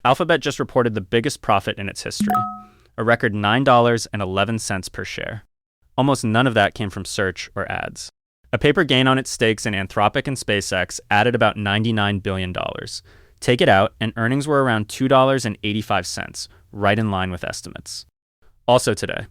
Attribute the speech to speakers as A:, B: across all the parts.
A: Alphabet just reported the biggest profit in its history, a record $9.11 per share. Almost none of that came from search or ads. A paper gain on its stakes in Anthropic and SpaceX added about $99 billion. Take it out, and earnings were around $2.85, right in line with estimates. Also today,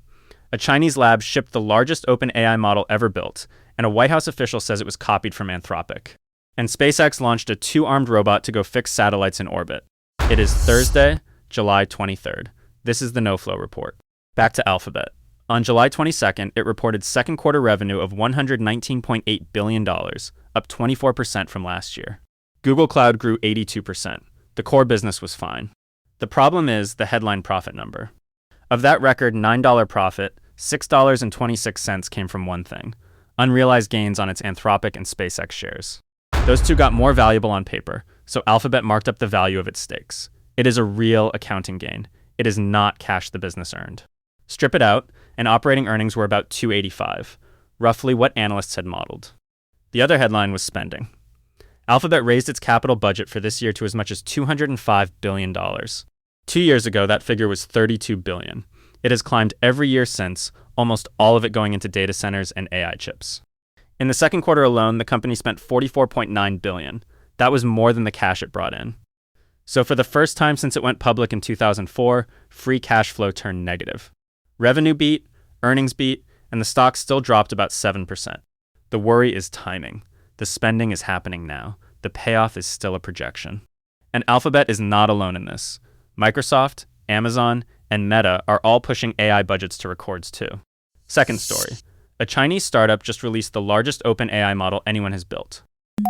A: a Chinese lab shipped the largest OpenAI model ever built, and a White House official says it was copied from Anthropic. And SpaceX launched a two-armed robot to go fix satellites in orbit. It is Thursday, July 23rd. This is the NoFlow Report. Back to Alphabet. On July 22nd, it reported second quarter revenue of $119.8 billion, up 24% from last year. Google Cloud grew 82%. The core business was fine. The problem is the headline profit number. Of that record $9 profit, $6.26 came from one thing: unrealized gains on its Anthropic and SpaceX shares. Those two got more valuable on paper, so Alphabet marked up the value of its stakes. It is a real accounting gain. It is not cash the business earned. Strip it out, and operating earnings were about $285, roughly what analysts had modeled. The other headline was spending. Alphabet raised its capital budget for this year to as much as $205 billion. 2 years ago, that figure was $32 billion. It has climbed every year since, almost all of it going into data centers and AI chips. In the second quarter alone, the company spent $44.9 billion. That was more than the cash it brought in. So for the first time since it went public in 2004, free cash flow turned negative. Revenue beat, earnings beat, and the stock still dropped about 7%. The worry is timing. The spending is happening now. The payoff is still a projection. And Alphabet is not alone in this. Microsoft, Amazon, and Meta are all pushing AI budgets to records too. Second story. A Chinese startup just released the largest OpenAI model anyone has built.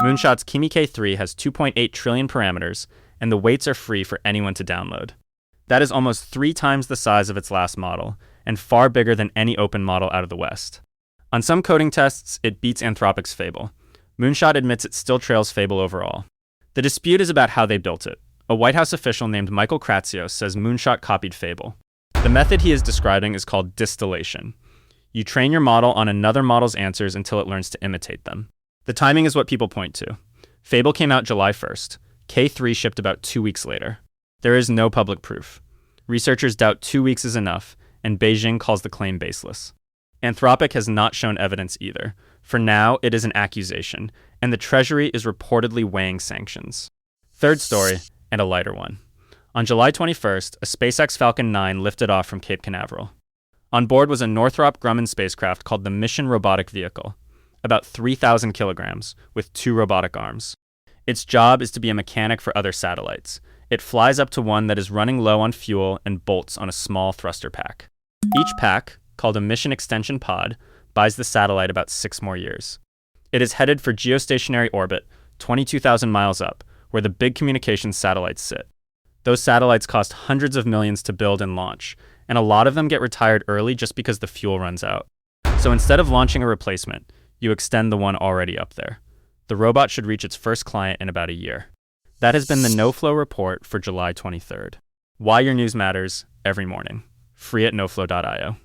A: Moonshot's Kimi K3 has 2.8 trillion parameters, and the weights are free for anyone to download. That is almost 3 times the size of its last model, and far bigger than any open model out of the West. On some coding tests, it beats Anthropic's Fable. Moonshot admits it still trails Fable overall. The dispute is about how they built it. A White House official named Michael Kratsios says Moonshot copied Fable. The method he is describing is called distillation. You train your model on another model's answers until it learns to imitate them. The timing is what people point to. Fable came out July 1st. K3 shipped about 2 weeks later. There is no public proof. Researchers doubt 2 weeks is enough, and Beijing calls the claim baseless. Anthropic has not shown evidence either. For now, it is an accusation, and the Treasury is reportedly weighing sanctions. Third story, and a lighter one. On July 21st, a SpaceX Falcon 9 lifted off from Cape Canaveral. On board was a Northrop Grumman spacecraft called the Mission Robotic Vehicle, about 3,000 kilograms, with 2 robotic arms. Its job is to be a mechanic for other satellites. It flies up to one that is running low on fuel and bolts on a small thruster pack. Each pack, called a Mission Extension Pod, buys the satellite about 6 more years. It is headed for geostationary orbit, 22,000 miles up, where the big communications satellites sit. Those satellites cost hundreds of millions to build and launch, and a lot of them get retired early just because the fuel runs out. So instead of launching a replacement, you extend the one already up there. The robot should reach its first client in about a year. That has been the NoFlow Report for July 23rd. Why your news matters every morning. Free at noflow.io.